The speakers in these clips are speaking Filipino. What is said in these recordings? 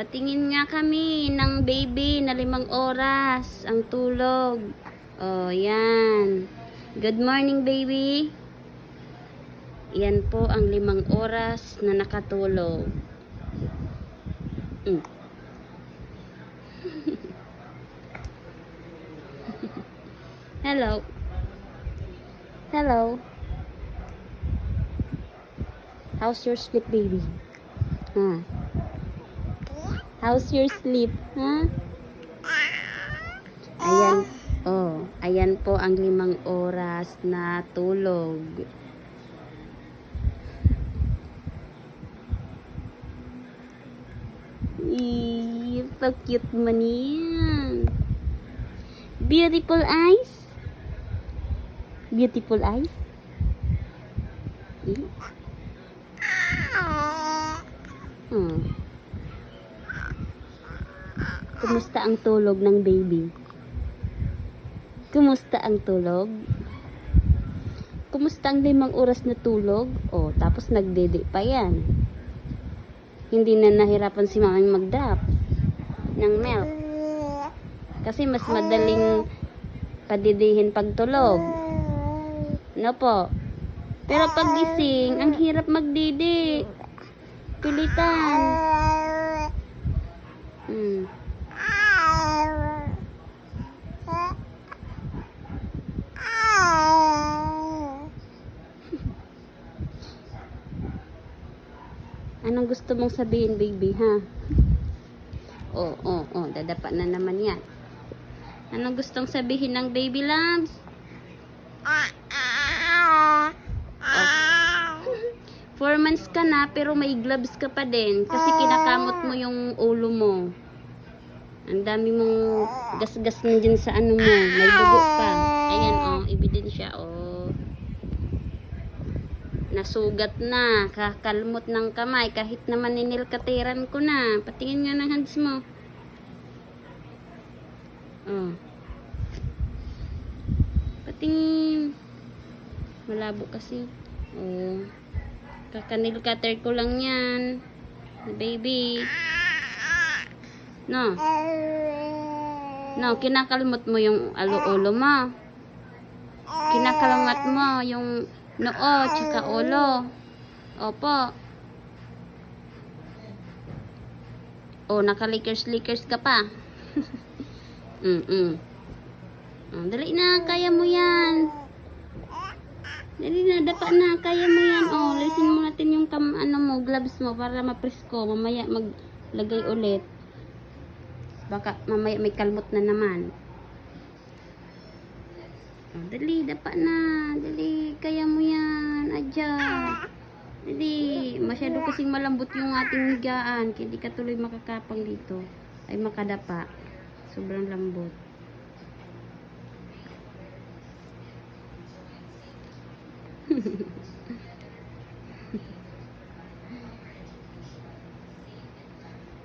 Patingin nga kami ng baby na 5 oras ang tulog. Oh, yan. Good morning, baby. Yan po ang 5 oras na nakatulog. Hello. Hello. How's your sleep, baby? Huh? How's your sleep? Huh? Ayan. Oh, ayan po ang 5 oras na tulog. So cute man yan. Beautiful eyes. Beautiful eyes. Kumusta ang tulog ng baby? Kumusta ang tulog? Kumusta ang 5 oras na tulog? Oh, tapos nagdede pa yan. Hindi na nahirapan si mamang mag-drop ng milk. Kasi mas madaling padidihin pagtulog. No po? Pero pag gising, ang hirap magdidi. Pilitan. Anong gusto mong sabihin, baby, ha? Oh, dadapa na naman yan. Anong gustong sabihin ng baby loves? Oh. 4 months ka na, pero may gloves ka pa din. Kasi kinakamot mo yung ulo mo. Ang dami mong gas-gas na dyan sa ano mo. May dugo pa. Ayan, oh, ebidensya, oh. Nasugat na, kakalmot ng kamay, kahit naman ninilkatiran ko na. Patingin nga ng hands mo. Oh. Patingin. Malabo kasi. Oh. Kakanilkater ko lang yan. Baby. No. No, kinakalmot mo yung ulo mo. Kinakalangat mo yung noo, tsaka ulo. Opo. O, nakalikers-likers ka pa. Dali na, kaya mo yan. Dali na, dapa na, kaya mo yan. O, lisin mo natin yung gloves mo para mapresko. Mamaya maglagay ulit. Baka mamaya may kalmot na naman. Oh, dali, dapa na. Dali, kaya mo yan. Adya. Dali. Masyado kasing malambot yung ating higaan. Kaya di ka tuloy makakapang dito. Ay makadapa. Sobrang lambot.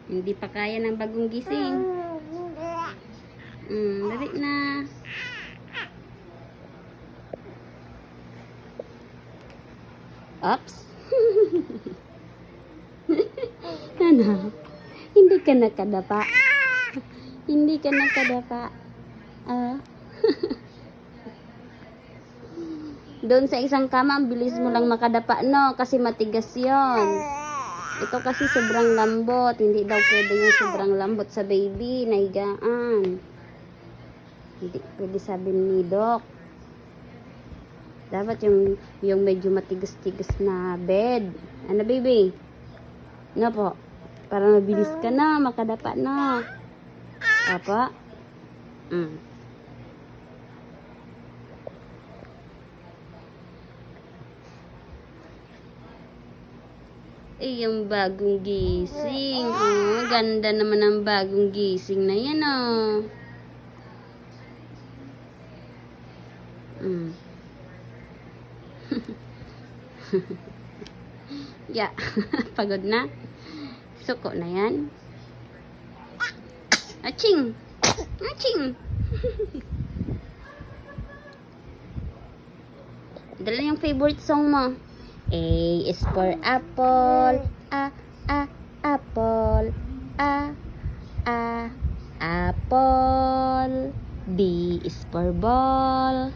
Hindi pa kaya ng bagong gising. Dali na. Oops. Ano? Hindi ka nakadapa. Hindi ka nakadapa. Doon sa isang kama, ang bilis mo lang makadapa, no? Kasi matigas yon. Ito kasi sobrang lambot. Hindi daw pwede yung sobrang lambot sa baby. Nahigaan. Hindi pwede sabi ni Doc. Dapat yung medyo matigas-tigas na bed. Ano, baby? No po. Para mabilis ka na, makadapa na. Apa? Yung bagong gising. Oh, ganda naman ang bagong gising na yan, oh. Yeah. Pagod na. Suko na yan. Aching! Aching! Dala yung favorite song mo. A is for apple. Apple. apple. B is for ball.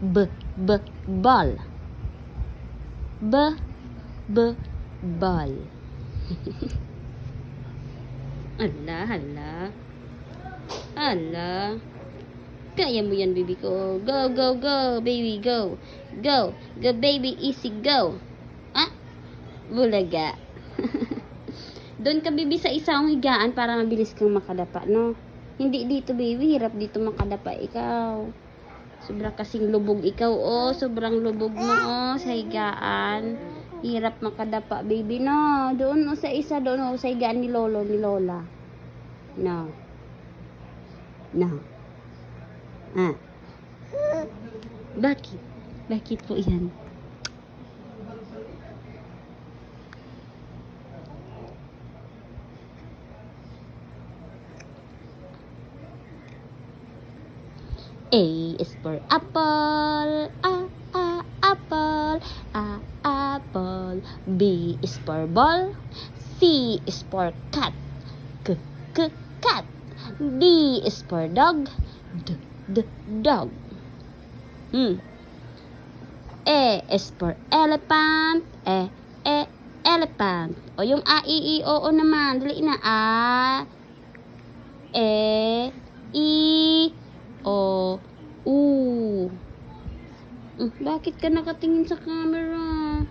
Ball. Ball. Hala. Kaya mo yan, baby ko. Go, baby, go. Go, baby, easy, go. Ah, bulaga. Doon ka, baby, sa isang higaan para mabilis kang makadapa, no? Hindi dito, baby. Hirap dito makadapa ikaw. Sobrang kasing lubog ikaw, oh. Sobrang lubog mo, oh, sa higaan. Hirap makadapa, baby, no? Doon, oh, sa isa, doon, oh, sa higaan ni Lolo, ni Lola. No. Ah. Bakit? Bakit po yan? A is for apple. Apple. Apple. B is for ball. C is for cat. Cat. D is for dog. Dog. E is for elephant. Elephant. O yung A, I, O, O naman. Dali na. A, E, I, O, U. Bakit ka nakatingin sa camera?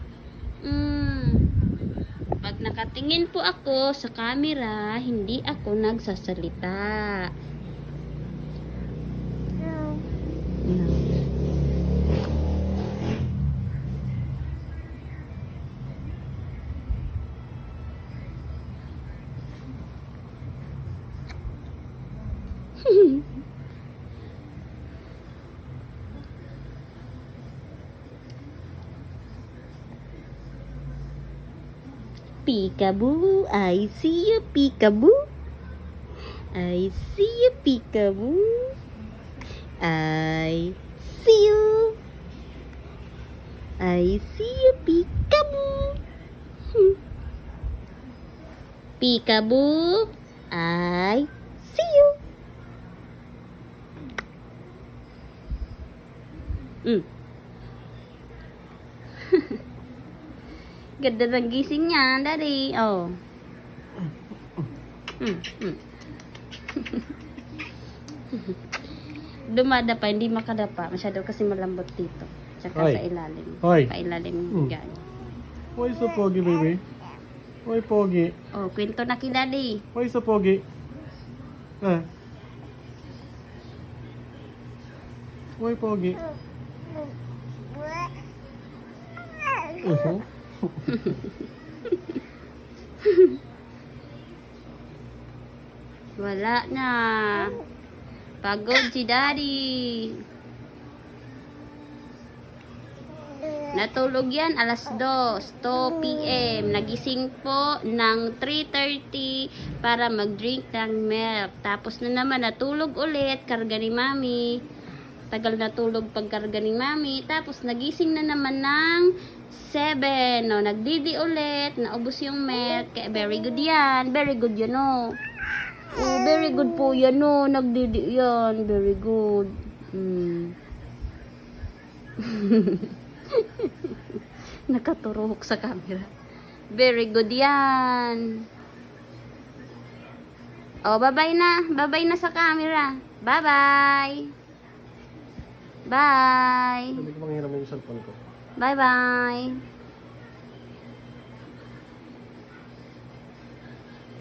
Pag nakatingin po ako sa camera, hindi ako nagsasalita. No. Peekaboo, I see you, peekaboo. I see you, peekaboo. I see you. I see you, peekaboo. Peekaboo, I see you. Ganda ng gising niya, Daddy. Oh. Dumadapa, hindi makadapa. Masyado kasi malambot dito. Tsaka sa ilalim. Pailalim yung higa niya. Why so pogi, baby? Why pogi? Oh, kwento na kay Daddy. Why so pogi? Why pogi? Wala na. Pagod si Daddy. Natulog yan alas 2 p.m. Nagising po ng 3:30 para mag-drink ng milk. Tapos na naman natulog ulit, karga ni Mami. Tagal natulog pagkarga ni Mami. Tapos nagising na naman ng 7. No, nagdidi ulit, naubos yung milk. Kaya very good yan. Very good yan, no. Oh, very good po yan, no. Nagdidi yan. Very good. Nakaturok sa camera. Very good yan. Oh, bye-bye na. Bye-bye na sa camera. Bye-bye. Bye. Sabi ko manghiramin yung cellphone ko. Bye-bye.